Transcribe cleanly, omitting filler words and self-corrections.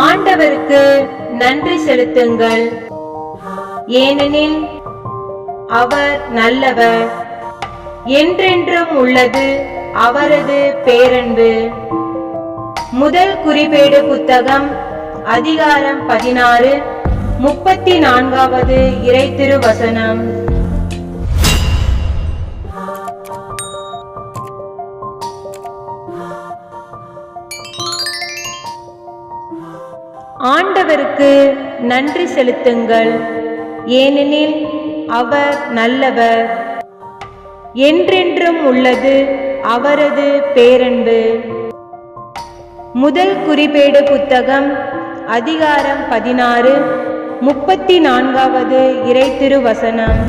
ஆண்டவருக்கு நன்றி செலுத்துங்கள், ஏனெனில் அவர் நல்லவர், என்றென்றும் உள்ளது அவரது பேரன்பு. முதல் குறிப்பேடு புத்தகம் அதிகாரம் 16 34வது இறைத்திருவசனம். ஆண்டவருக்கு நன்றி செலுத்துங்கள், ஏனெனில் அவர் நல்லவர், என்றென்றும் உள்ளது அவரது பேரன்பு. முதல் குறிப்பேடு புத்தகம் அதிகாரம் 16 34வது இறைத்திருவசனம்.